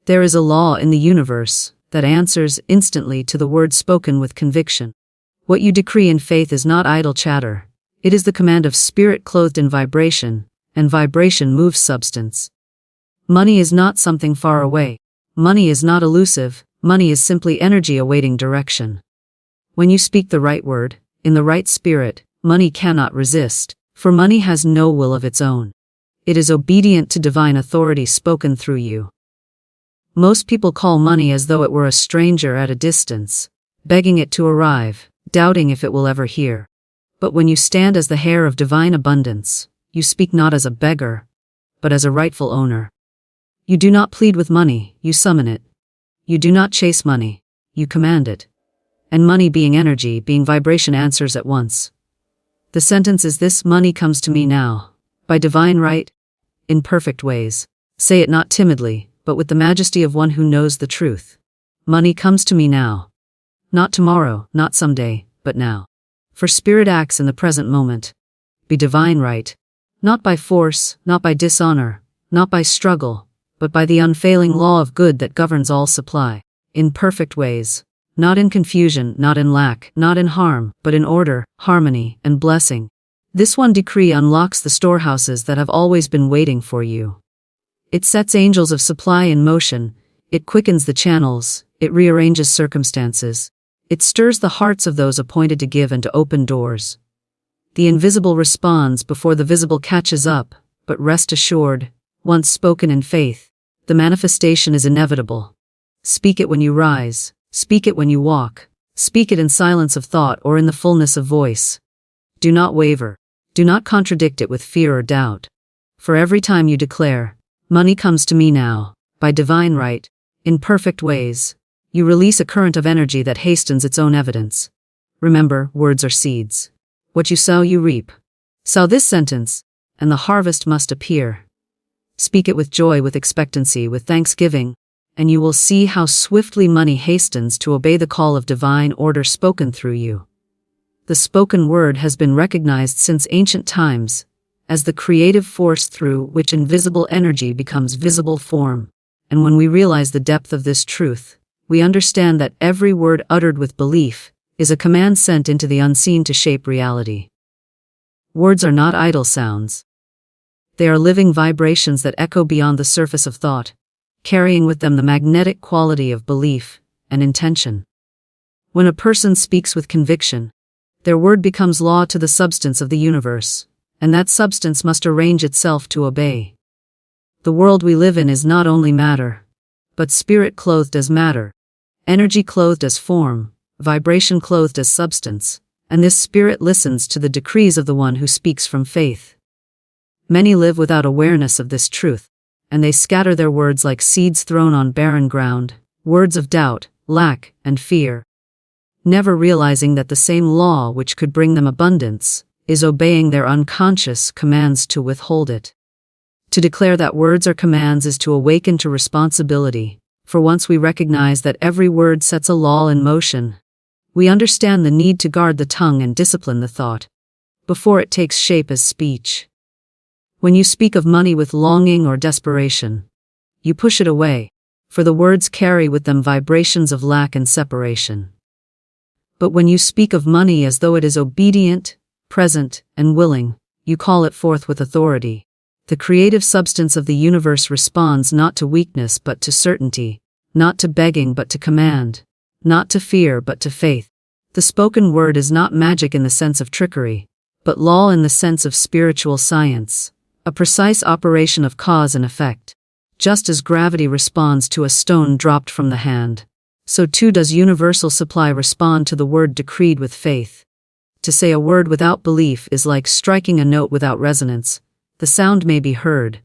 There is a law in the universe that answers instantly to the word spoken with conviction. What you decree in faith is not idle chatter. It is the command of spirit clothed in vibration, and vibration moves substance. Money is not something far away. Money is not elusive. Money is simply energy awaiting direction. When you speak the right word, in the right spirit, money cannot resist, for money has no will of its own. It is obedient to divine authority spoken through you. Most people call money as though it were a stranger at a distance, begging it to arrive, doubting if it will ever hear. But when you stand as the heir of divine abundance, you speak not as a beggar, but as a rightful owner. You do not plead with money, you summon it. You do not chase money, you command it. And money being energy, being vibration, answers at once. The sentence is this: money comes to me now, by divine right, in perfect ways. Say it not timidly, but with the majesty of one who knows the truth. Money comes to me now. Not tomorrow, not someday, but now. For spirit acts in the present moment. Be divine right. Not by force, not by dishonor, not by struggle, but by the unfailing law of good that governs all supply. In perfect ways. Not in confusion, not in lack, not in harm, but in order, harmony, and blessing. This one decree unlocks the storehouses that have always been waiting for you. It sets angels of supply in motion, it quickens the channels, it rearranges circumstances. It stirs the hearts of those appointed to give and to open doors. The invisible responds before the visible catches up, but rest assured, once spoken in faith, the manifestation is inevitable. Speak it when you rise, speak it when you walk, speak it in silence of thought or in the fullness of voice. Do not waver, do not contradict it with fear or doubt. For every time you declare, money comes to me now, by divine right, in perfect ways, you release a current of energy that hastens its own evidence. Remember, words are seeds. What you sow, you reap. Sow this sentence, and the harvest must appear. Speak it with joy, with expectancy, with thanksgiving, and you will see how swiftly money hastens to obey the call of divine order spoken through you. The spoken word has been recognized since ancient times as the creative force through which invisible energy becomes visible form, and when we realize the depth of this truth, we understand that every word uttered with belief is a command sent into the unseen to shape reality. Words are not idle sounds. They are living vibrations that echo beyond the surface of thought, carrying with them the magnetic quality of belief and intention. When a person speaks with conviction, their word becomes law to the substance of the universe, and that substance must arrange itself to obey. The world we live in is not only matter, but spirit clothed as matter, energy clothed as form, vibration clothed as substance, and this spirit listens to the decrees of the one who speaks from faith. Many live without awareness of this truth, and they scatter their words like seeds thrown on barren ground, words of doubt, lack, and fear, never realizing that the same law which could bring them abundance is obeying their unconscious commands to withhold it. To declare that words are commands is to awaken to responsibility, for once we recognize that every word sets a law in motion, we understand the need to guard the tongue and discipline the thought, before it takes shape as speech. When you speak of money with longing or desperation, you push it away, for the words carry with them vibrations of lack and separation. But when you speak of money as though it is obedient, present, and willing, you call it forth with authority. The creative substance of the universe responds not to weakness but to certainty, not to begging but to command, not to fear but to faith. The spoken word is not magic in the sense of trickery, but law in the sense of spiritual science, a precise operation of cause and effect. Just as gravity responds to a stone dropped from the hand, so too does universal supply respond to the word decreed with faith. To say a word without belief is like striking a note without resonance. The sound may be heard,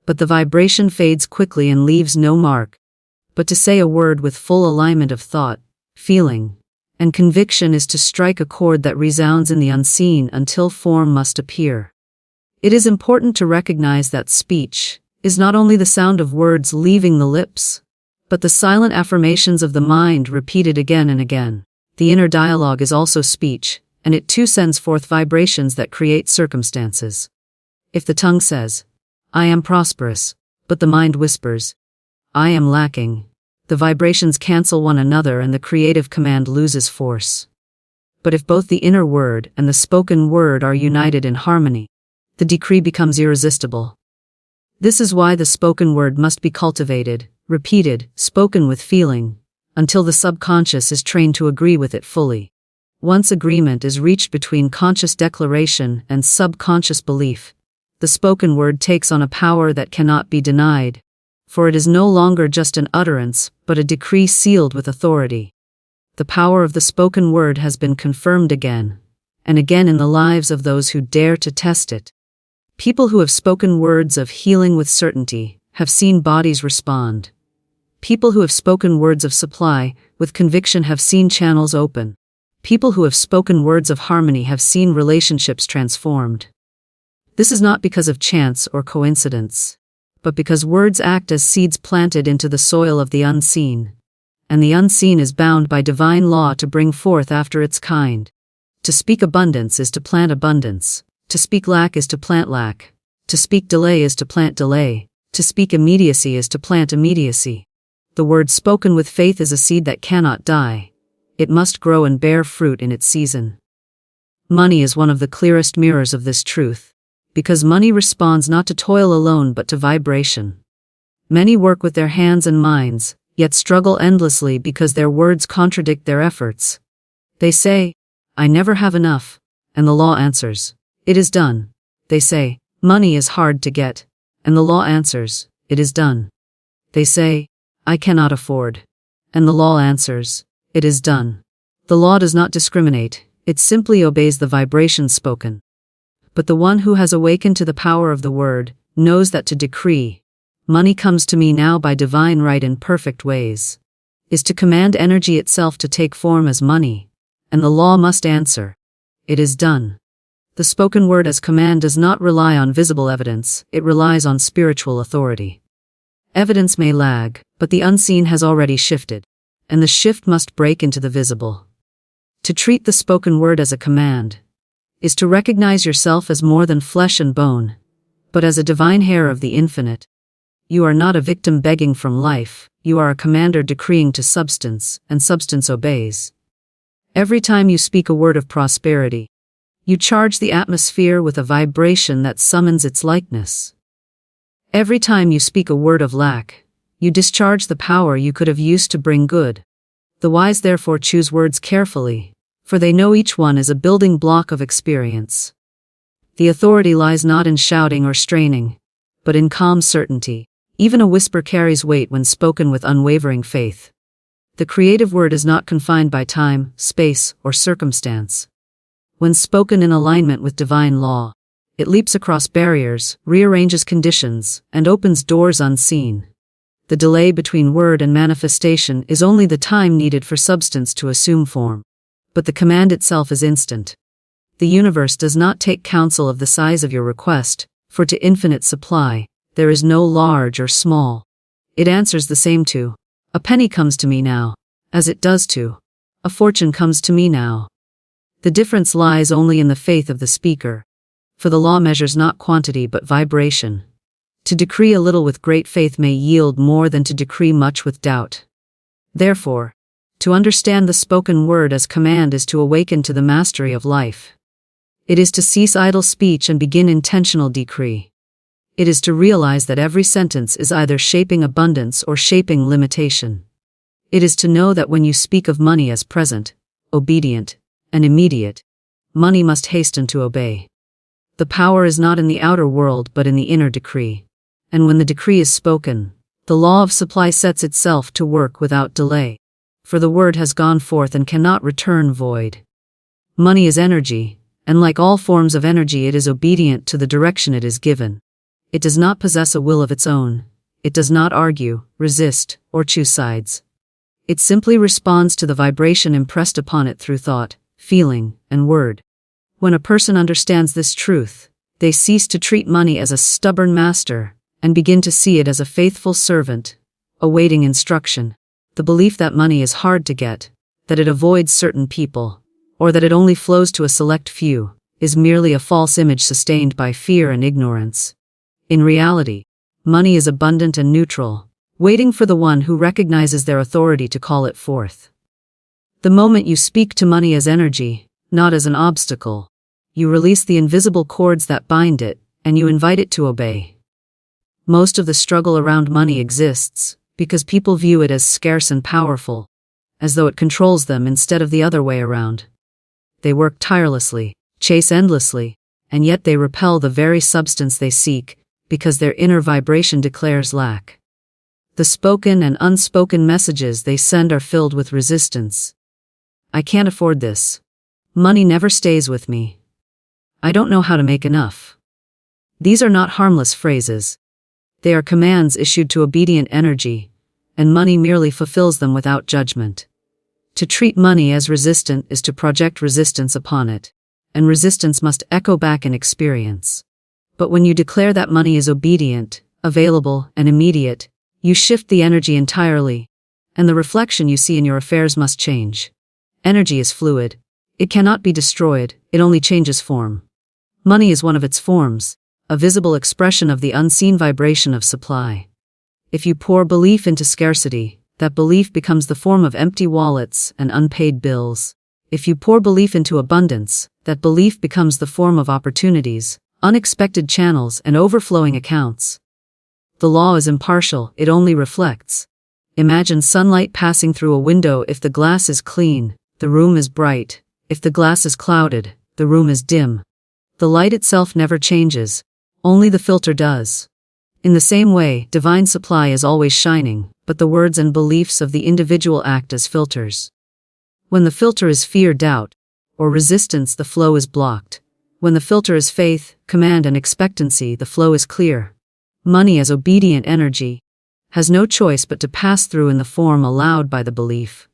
but the vibration fades quickly and leaves no mark. But to say a word with full alignment of thought, feeling, and conviction is to strike a chord that resounds in the unseen until form must appear. It is important to recognize that speech is not only the sound of words leaving the lips, but the silent affirmations of the mind repeated again and again. The inner dialogue is also speech, and it too sends forth vibrations that create circumstances. If the tongue says, "I am prosperous," but the mind whispers, I am lacking, the vibrations cancel one another and the creative command loses force. But if both the inner word and the spoken word are united in harmony, the decree becomes irresistible. This is why the spoken word must be cultivated, repeated, spoken with feeling, until the subconscious is trained to agree with it fully. Once agreement is reached between conscious declaration and subconscious belief, the spoken word takes on a power that cannot be denied, for it is no longer just an utterance, but a decree sealed with authority. The power of the spoken word has been confirmed again and again in the lives of those who dare to test it. People who have spoken words of healing with certainty have seen bodies respond. People who have spoken words of supply with conviction have seen channels open. People who have spoken words of harmony have seen relationships transformed. This is not because of chance or coincidence, but because words act as seeds planted into the soil of the unseen, and the unseen is bound by divine law to bring forth after its kind. To speak abundance is to plant abundance. To speak lack is to plant lack. To speak delay is to plant delay. To speak immediacy is to plant immediacy. The word spoken with faith is a seed that cannot die. It must grow and bear fruit in its season. Money is one of the clearest mirrors of this truth, because money responds not to toil alone but to vibration. Many work with their hands and minds, yet struggle endlessly because their words contradict their efforts. They say, "I never have enough," and the law answers, "It is done." They say, "Money is hard to get," and the law answers, "It is done." They say, "I cannot afford," and the law answers, "It is done." The law does not discriminate, it simply obeys the vibration spoken. But the one who has awakened to the power of the word knows that to decree, "Money comes to me now by divine right in perfect ways," is to command energy itself to take form as money, and the law must answer, "It is done." The spoken word as command does not rely on visible evidence, it relies on spiritual authority. Evidence may lag, but the unseen has already shifted, and the shift must break into the visible. To treat the spoken word as a command is to recognize yourself as more than flesh and bone, but as a divine heir of the infinite. You are not a victim begging from life, you are a commander decreeing to substance, and substance obeys. Every time you speak a word of prosperity, you charge the atmosphere with a vibration that summons its likeness. Every time you speak a word of lack, you discharge the power you could have used to bring good. The wise therefore choose words carefully, for they know each one is a building block of experience. The authority lies not in shouting or straining, but in calm certainty. Even a whisper carries weight when spoken with unwavering faith. The creative word is not confined by time, space, or circumstance. When spoken in alignment with divine law, it leaps across barriers, rearranges conditions, and opens doors unseen. The delay between word and manifestation is only the time needed for substance to assume form. But the command itself is instant. The universe does not take counsel of the size of your request, for to infinite supply, there is no large or small. It answers the same to, "A penny comes to me now," as it does to, "A fortune comes to me now." The difference lies only in the faith of the speaker, for the law measures not quantity but vibration. To decree a little with great faith may yield more than to decree much with doubt. Therefore, to understand the spoken word as command is to awaken to the mastery of life. It is to cease idle speech and begin intentional decree. It is to realize that every sentence is either shaping abundance or shaping limitation. It is to know that when you speak of money as present, obedient, and immediate, money must hasten to obey. The power is not in the outer world but in the inner decree. And when the decree is spoken, the law of supply sets itself to work without delay. For the word has gone forth and cannot return void. Money is energy, and like all forms of energy it is obedient to the direction it is given. It does not possess a will of its own. It does not argue, resist, or choose sides. It simply responds to the vibration impressed upon it through thought, feeling, and word. When a person understands this truth, they cease to treat money as a stubborn master, and begin to see it as a faithful servant, awaiting instruction. The belief that money is hard to get, that it avoids certain people, or that it only flows to a select few, is merely a false image sustained by fear and ignorance. In reality, money is abundant and neutral, waiting for the one who recognizes their authority to call it forth. The moment you speak to money as energy, not as an obstacle, you release the invisible cords that bind it, and you invite it to obey. Most of the struggle around money exists because people view it as scarce and powerful, as though it controls them instead of the other way around. They work tirelessly, chase endlessly, and yet they repel the very substance they seek, because their inner vibration declares lack. The spoken and unspoken messages they send are filled with resistance. I can't afford this. Money never stays with me. I don't know how to make enough. These are not harmless phrases. They are commands issued to obedient energy, and money merely fulfills them without judgment. To treat money as resistant is to project resistance upon it, and resistance must echo back in experience. But when you declare that money is obedient, available, and immediate, you shift the energy entirely, and the reflection you see in your affairs must change. Energy is fluid. It cannot be destroyed, it only changes form. Money is one of its forms, a visible expression of the unseen vibration of supply. If you pour belief into scarcity, that belief becomes the form of empty wallets and unpaid bills. If you pour belief into abundance, that belief becomes the form of opportunities, unexpected channels, and overflowing accounts. The law is impartial, it only reflects. Imagine sunlight passing through a window. If the glass is clean, the room is bright. If the glass is clouded, the room is dim. The light itself never changes, only the filter does. In the same way, divine supply is always shining, but the words and beliefs of the individual act as filters. When the filter is fear, doubt, or resistance, the flow is blocked. When the filter is faith, command, and expectancy, the flow is clear. Money as obedient energy has no choice but to pass through in the form allowed by the belief.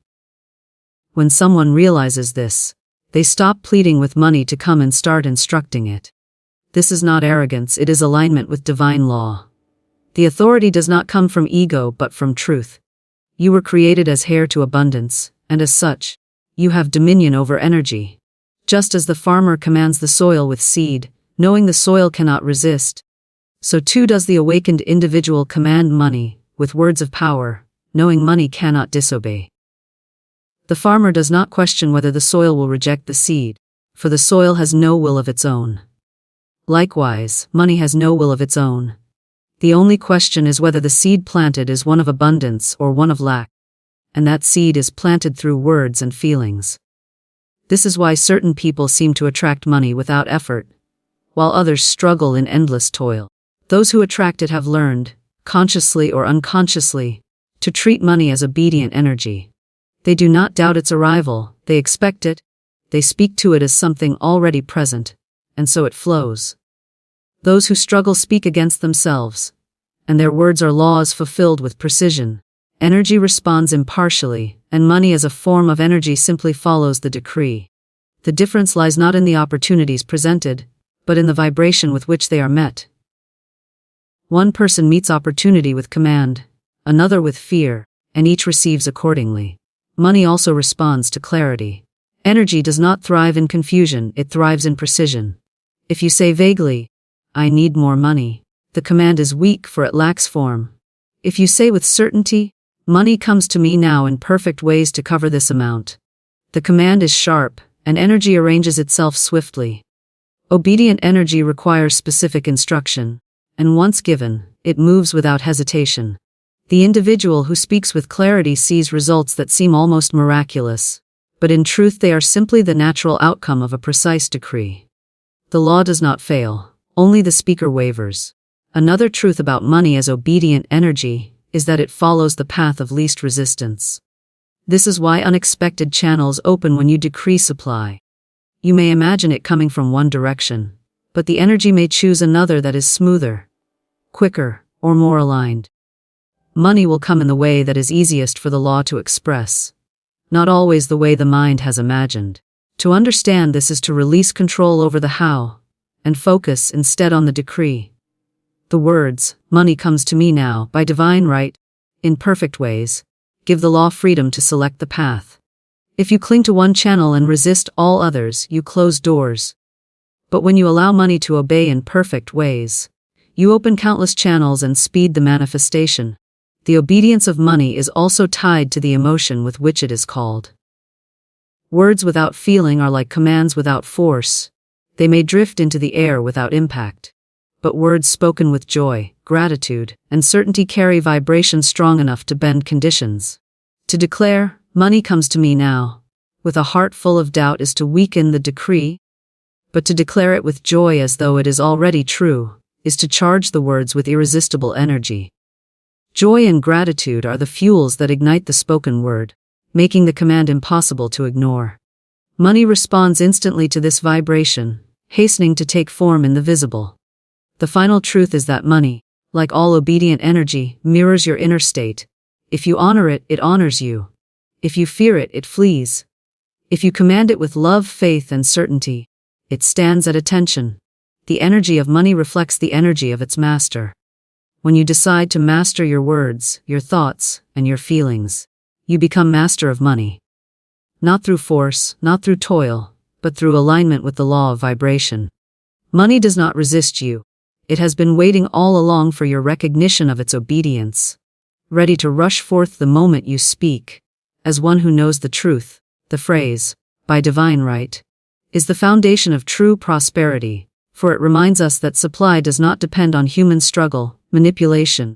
When someone realizes this, they stop pleading with money to come and start instructing it. This is not arrogance, it is alignment with divine law. The authority does not come from ego but from truth. You were created as heir to abundance, and as such, you have dominion over energy. Just as the farmer commands the soil with seed, knowing the soil cannot resist, so too does the awakened individual command money, with words of power, knowing money cannot disobey. The farmer does not question whether the soil will reject the seed, for the soil has no will of its own. Likewise, money has no will of its own. The only question is whether the seed planted is one of abundance or one of lack, and that seed is planted through words and feelings. This is why certain people seem to attract money without effort, while others struggle in endless toil. Those who attract it have learned, consciously or unconsciously, to treat money as obedient energy. They do not doubt its arrival, they expect it, they speak to it as something already present, and so it flows. Those who struggle speak against themselves, and their words are laws fulfilled with precision. Energy responds impartially, and money as a form of energy simply follows the decree. The difference lies not in the opportunities presented, but in the vibration with which they are met. One person meets opportunity with command, another with fear, and each receives accordingly. Money also responds to clarity. Energy does not thrive in confusion, it thrives in precision. If you say vaguely, "I need more money," the command is weak for it lacks form. If you say with certainty, "Money comes to me now in perfect ways to cover this amount," the command is sharp, and energy arranges itself swiftly. Obedient energy requires specific instruction, and once given, it moves without hesitation. The individual who speaks with clarity sees results that seem almost miraculous, but in truth they are simply the natural outcome of a precise decree. The law does not fail, only the speaker wavers. Another truth about money as obedient energy is that it follows the path of least resistance. This is why unexpected channels open when you decree supply. You may imagine it coming from one direction, but the energy may choose another that is smoother, quicker, or more aligned. Money will come in the way that is easiest for the law to express, not always the way the mind has imagined. To understand this is to release control over the how, and focus instead on the decree. The words, "Money comes to me now, by divine right, in perfect ways," give the law freedom to select the path. If you cling to one channel and resist all others, you close doors. But when you allow money to obey in perfect ways, you open countless channels and speed the manifestation. The obedience of money is also tied to the emotion with which it is called. Words without feeling are like commands without force. They may drift into the air without impact. But words spoken with joy, gratitude, and certainty carry vibration strong enough to bend conditions. To declare, "Money comes to me now," with a heart full of doubt is to weaken the decree. But to declare it with joy as though it is already true, is to charge the words with irresistible energy. Joy and gratitude are the fuels that ignite the spoken word, making the command impossible to ignore. Money responds instantly to this vibration, hastening to take form in the visible. The final truth is that money, like all obedient energy, mirrors your inner state. If you honor it, it honors you. If you fear it, it flees. If you command it with love, faith, and certainty, it stands at attention. The energy of money reflects the energy of its master. When you decide to master your words, your thoughts, and your feelings, you become master of money. Not through force, not through toil, but through alignment with the law of vibration. Money does not resist you. It has been waiting all along for your recognition of its obedience, ready to rush forth the moment you speak. As one who knows the truth, the phrase, "by divine right," is the foundation of true prosperity, for it reminds us that supply does not depend on human struggle, manipulation,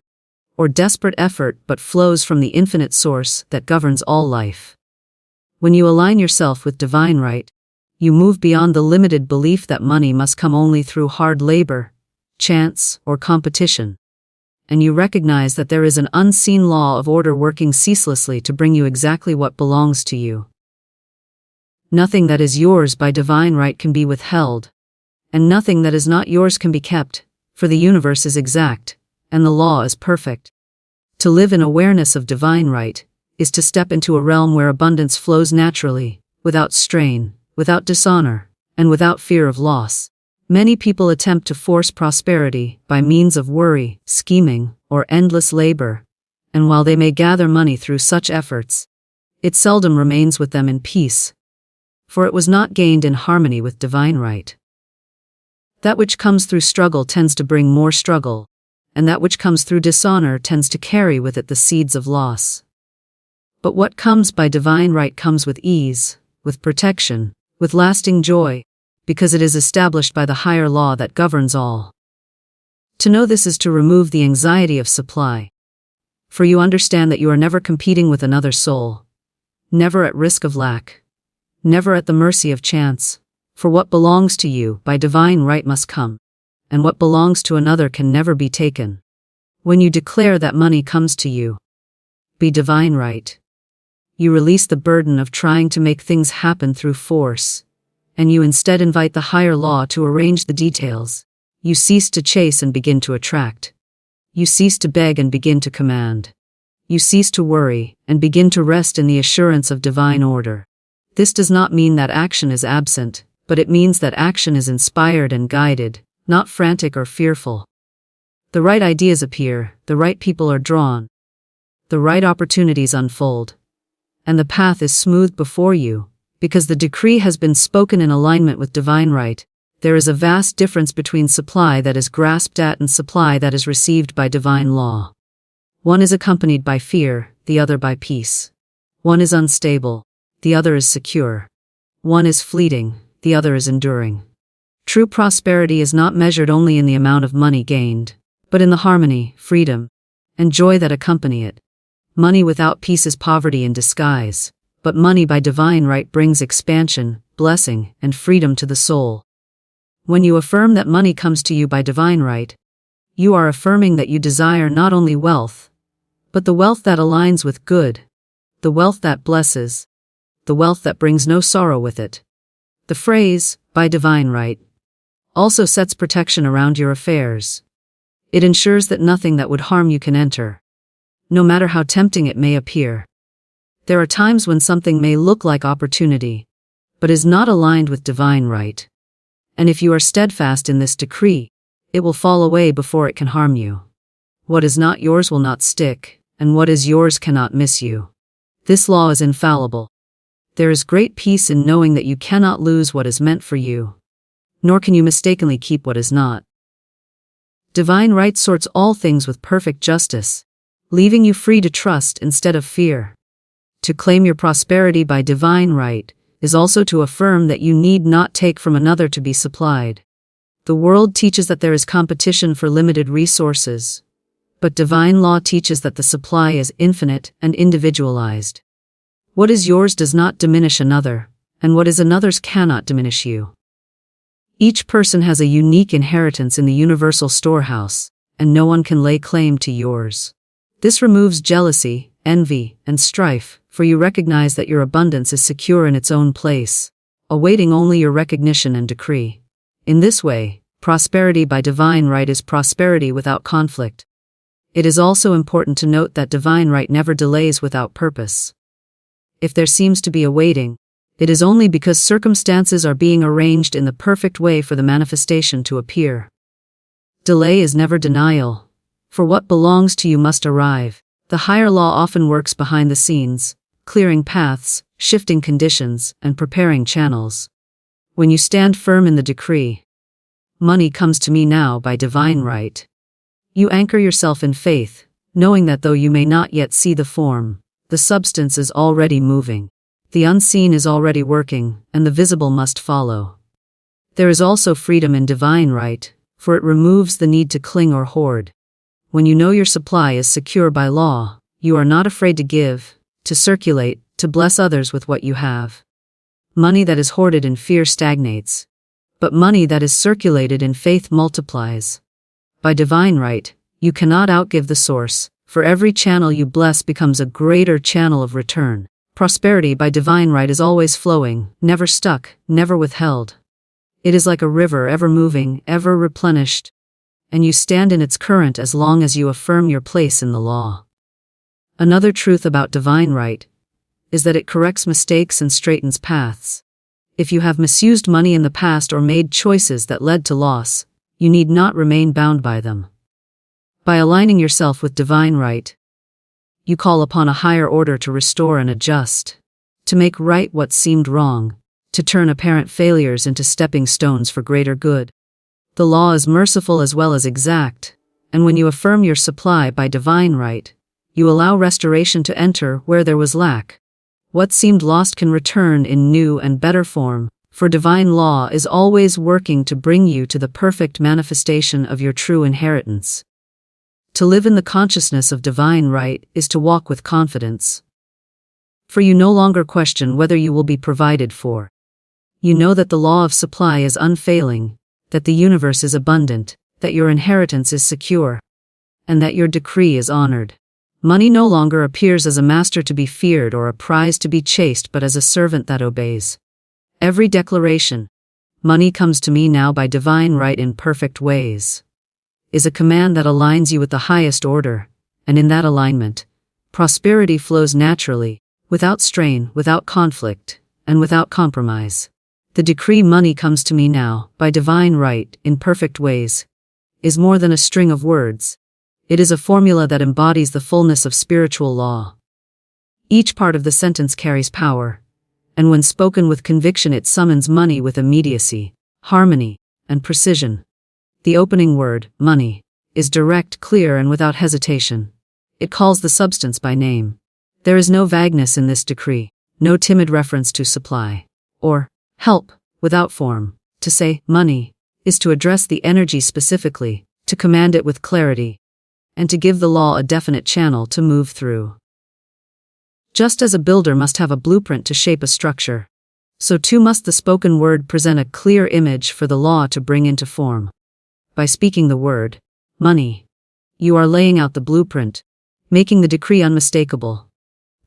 or desperate effort but flows from the infinite source that governs all life. When you align yourself with divine right, you move beyond the limited belief that money must come only through hard labor, chance, or competition. And you recognize that there is an unseen law of order working ceaselessly to bring you exactly what belongs to you. Nothing that is yours by divine right can be withheld, and nothing that is not yours can be kept, for the universe is exact, and the law is perfect. To live in awareness of divine right is to step into a realm where abundance flows naturally, without strain, without dishonor, and without fear of loss. Many people attempt to force prosperity by means of worry, scheming, or endless labor, and while they may gather money through such efforts, it seldom remains with them in peace, for it was not gained in harmony with divine right. That which comes through struggle tends to bring more struggle, and that which comes through dishonor tends to carry with it the seeds of loss. But what comes by divine right comes with ease, with protection, with lasting joy, because it is established by the higher law that governs all. To know this is to remove the anxiety of supply. For you understand that you are never competing with another soul, never at risk of lack, never at the mercy of chance, for what belongs to you by divine right must come, and what belongs to another can never be taken. When you declare that money comes to you, be divine right, you release the burden of trying to make things happen through force, and you instead invite the higher law to arrange the details. You cease to chase and begin to attract. You cease to beg and begin to command. You cease to worry and begin to rest in the assurance of divine order. This does not mean that action is absent, but it means that action is inspired and guided, not frantic or fearful. The right ideas appear, the right people are drawn, the right opportunities unfold, and the path is smooth before you, because the decree has been spoken in alignment with divine right. There is a vast difference between supply that is grasped at and supply that is received by divine law. One is accompanied by fear, the other by peace. One is unstable, the other is secure. One is fleeting, the other is enduring. True prosperity is not measured only in the amount of money gained, but in the harmony, freedom, and joy that accompany it. Money without peace is poverty in disguise, but money by divine right brings expansion, blessing, and freedom to the soul. When you affirm that money comes to you by divine right, you are affirming that you desire not only wealth, but the wealth that aligns with good, the wealth that blesses, the wealth that brings no sorrow with it. The phrase, by divine right, also sets protection around your affairs. It ensures that nothing that would harm you can enter, no matter how tempting it may appear. There are times when something may look like opportunity, but is not aligned with divine right. And if you are steadfast in this decree, it will fall away before it can harm you. What is not yours will not stick, and what is yours cannot miss you. This law is infallible. There is great peace in knowing that you cannot lose what is meant for you, nor can you mistakenly keep what is not. Divine right sorts all things with perfect justice, leaving you free to trust instead of fear. To claim your prosperity by divine right is also to affirm that you need not take from another to be supplied. The world teaches that there is competition for limited resources, but divine law teaches that the supply is infinite and individualized. What is yours does not diminish another, and what is another's cannot diminish you. Each person has a unique inheritance in the universal storehouse, and no one can lay claim to yours. This removes jealousy, envy, and strife, for you recognize that your abundance is secure in its own place, awaiting only your recognition and decree. In this way, prosperity by divine right is prosperity without conflict. It is also important to note that divine right never delays without purpose. If there seems to be a waiting, it is only because circumstances are being arranged in the perfect way for the manifestation to appear. Delay is never denial, for what belongs to you must arrive. The higher law often works behind the scenes, clearing paths, shifting conditions, and preparing channels. When you stand firm in the decree, money comes to me now by divine right. You anchor yourself in faith, knowing that though you may not yet see the form, the substance is already moving. The unseen is already working, and the visible must follow. There is also freedom in divine right, for it removes the need to cling or hoard. When you know your supply is secure by law, you are not afraid to give, to circulate, to bless others with what you have. Money that is hoarded in fear stagnates, but money that is circulated in faith multiplies. By divine right, you cannot outgive the source, for every channel you bless becomes a greater channel of return. Prosperity by divine right is always flowing, never stuck, never withheld. It is like a river ever moving, ever replenished, and you stand in its current as long as you affirm your place in the law. Another truth about divine right is that it corrects mistakes and straightens paths. If you have misused money in the past or made choices that led to loss, you need not remain bound by them. By aligning yourself with divine right, you call upon a higher order to restore and adjust, to make right what seemed wrong, to turn apparent failures into stepping stones for greater good. The law is merciful as well as exact, and when you affirm your supply by divine right, you allow restoration to enter where there was lack. What seemed lost can return in new and better form, for divine law is always working to bring you to the perfect manifestation of your true inheritance. To live in the consciousness of divine right is to walk with confidence. For you no longer question whether you will be provided for. You know that the law of supply is unfailing, that the universe is abundant, that your inheritance is secure, and that your decree is honored. Money no longer appears as a master to be feared or a prize to be chased, but as a servant that obeys. Every declaration, "Money comes to me now by divine right in perfect ways," is a command that aligns you with the highest order, and in that alignment, prosperity flows naturally, without strain, without conflict, and without compromise. The decree "Money comes to me now, by divine right, in perfect ways," is more than a string of words. It is a formula that embodies the fullness of spiritual law. Each part of the sentence carries power, and when spoken with conviction it summons money with immediacy, harmony, and precision. The opening word, money, is direct, clear, and without hesitation. It calls the substance by name. There is no vagueness in this decree, no timid reference to supply or help without form. To say money is to address the energy specifically, to command it with clarity, and to give the law a definite channel to move through. Just as a builder must have a blueprint to shape a structure, so too must the spoken word present a clear image for the law to bring into form. By speaking the word, money, you are laying out the blueprint, making the decree unmistakable.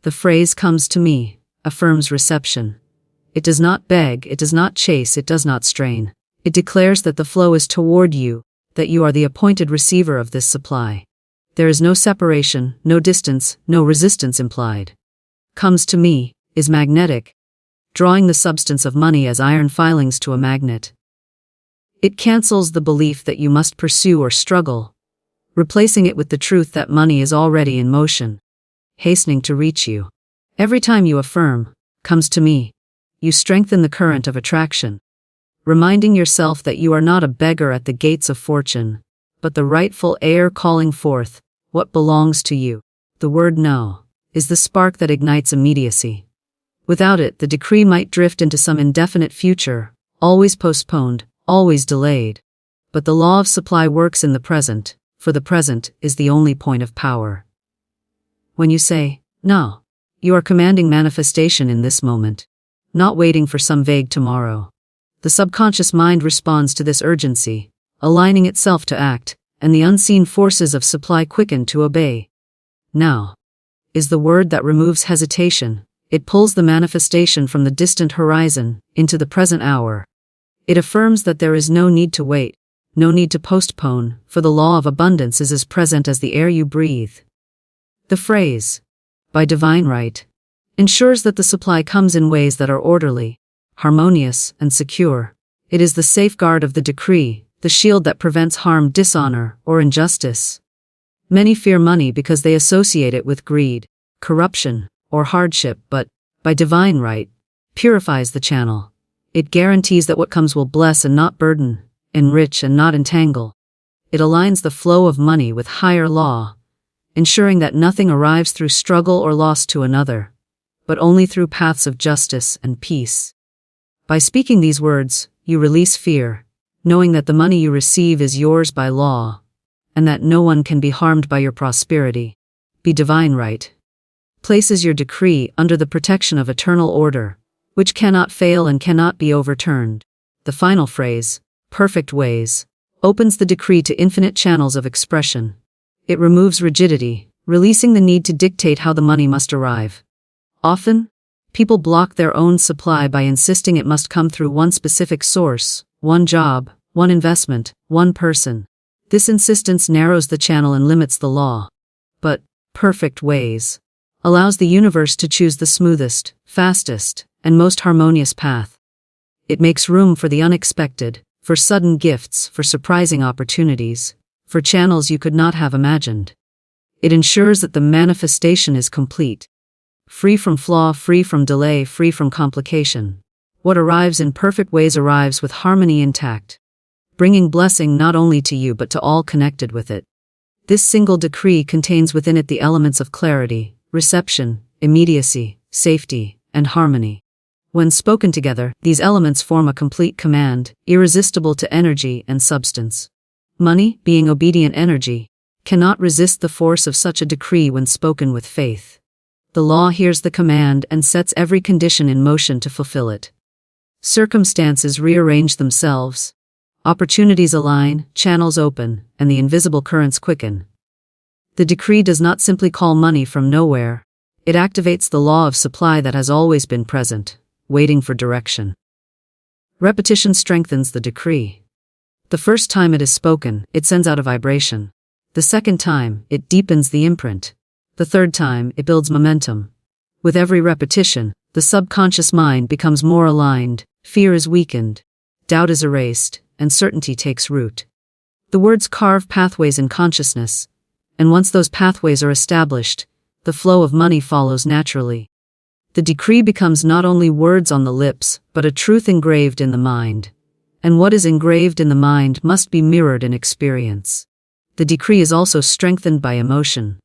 The phrase "comes to me" affirms reception. It does not beg, it does not chase, it does not strain. It declares that the flow is toward you, that you are the appointed receiver of this supply. There is no separation, no distance, no resistance implied. "Comes to me" is magnetic, drawing the substance of money as iron filings to a magnet. It cancels the belief that you must pursue or struggle, replacing it with the truth that money is already in motion, hastening to reach you. Every time you affirm, "Comes to me," you strengthen the current of attraction, reminding yourself that you are not a beggar at the gates of fortune, but the rightful heir calling forth what belongs to you. The word no is the spark that ignites immediacy. Without it, the decree might drift into some indefinite future, always postponed, always delayed. But the law of supply works in the present, for the present is the only point of power. When you say, no, you are commanding manifestation in this moment, not waiting for some vague tomorrow. The subconscious mind responds to this urgency, aligning itself to act, and the unseen forces of supply quicken to obey. Now is the word that removes hesitation. It pulls the manifestation from the distant horizon into the present hour. It affirms that there is no need to wait, no need to postpone, for the law of abundance is as present as the air you breathe. The phrase, by divine right, ensures that the supply comes in ways that are orderly, harmonious, and secure. It is the safeguard of the decree, the shield that prevents harm, dishonor, or injustice. Many fear money because they associate it with greed, corruption, or hardship, but, by divine right, purifies the channel. It guarantees that what comes will bless and not burden, enrich and not entangle. It aligns the flow of money with higher law, ensuring that nothing arrives through struggle or loss to another, but only through paths of justice and peace. By speaking these words, you release fear, knowing that the money you receive is yours by law, and that no one can be harmed by your prosperity. Be divine right places your decree under the protection of eternal order, which cannot fail and cannot be overturned. The final phrase, perfect ways, opens the decree to infinite channels of expression. It removes rigidity, releasing the need to dictate how the money must arrive. Often, people block their own supply by insisting it must come through one specific source, one job, one investment, one person. This insistence narrows the channel and limits the law. But perfect ways allows the universe to choose the smoothest, fastest, and most harmonious path. It makes room for the unexpected, for sudden gifts, for surprising opportunities, for channels you could not have imagined. It ensures that the manifestation is complete, free from flaw, free from delay, free from complication. What arrives in perfect ways arrives with harmony intact, bringing blessing not only to you but to all connected with it. This single decree contains within it the elements of clarity, reception, immediacy, safety, and harmony. When spoken together, these elements form a complete command, irresistible to energy and substance. Money, being obedient energy, cannot resist the force of such a decree when spoken with faith. The law hears the command and sets every condition in motion to fulfill it. Circumstances rearrange themselves. Opportunities align, channels open, and the invisible currents quicken. The decree does not simply call money from nowhere. It activates the law of supply that has always been present, waiting for direction. Repetition strengthens the decree. The first time it is spoken, it sends out a vibration. The second time, it deepens the imprint. The third time, it builds momentum. With every repetition, the subconscious mind becomes more aligned, fear is weakened, doubt is erased, and certainty takes root. The words carve pathways in consciousness, and once those pathways are established, the flow of money follows naturally. The decree becomes not only words on the lips, but a truth engraved in the mind. And what is engraved in the mind must be mirrored in experience. The decree is also strengthened by emotion.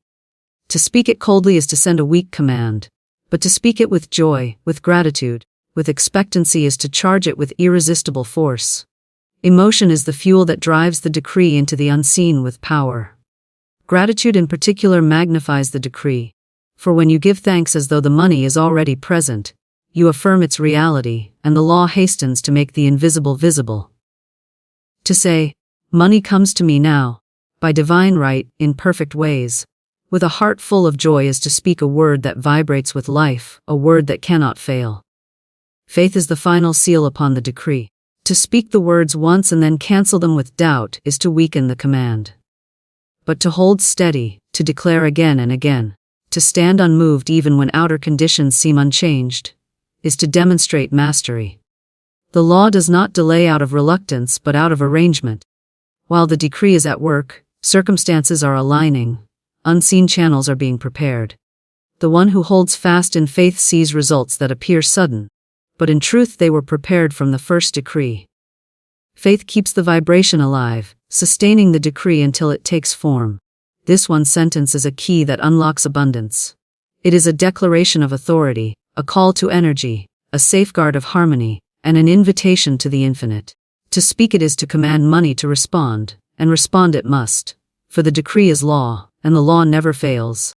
To speak it coldly is to send a weak command, but to speak it with joy, with gratitude, with expectancy is to charge it with irresistible force. Emotion is the fuel that drives the decree into the unseen with power. Gratitude in particular magnifies the decree, for when you give thanks as though the money is already present, you affirm its reality, and the law hastens to make the invisible visible. To say, money comes to me now, by divine right, in perfect ways, with a heart full of joy is to speak a word that vibrates with life, a word that cannot fail. Faith is the final seal upon the decree. To speak the words once and then cancel them with doubt is to weaken the command. But to hold steady, to declare again and again, to stand unmoved even when outer conditions seem unchanged, is to demonstrate mastery. The law does not delay out of reluctance but out of arrangement. While the decree is at work, circumstances are aligning, unseen channels are being prepared. The one who holds fast in faith sees results that appear sudden, but in truth they were prepared from the first decree. Faith keeps the vibration alive, sustaining the decree until it takes form. This one sentence is a key that unlocks abundance. It is a declaration of authority, a call to energy, a safeguard of harmony, and an invitation to the infinite. To speak it is to command money to respond, and respond it must. For the decree is law, and the law never fails.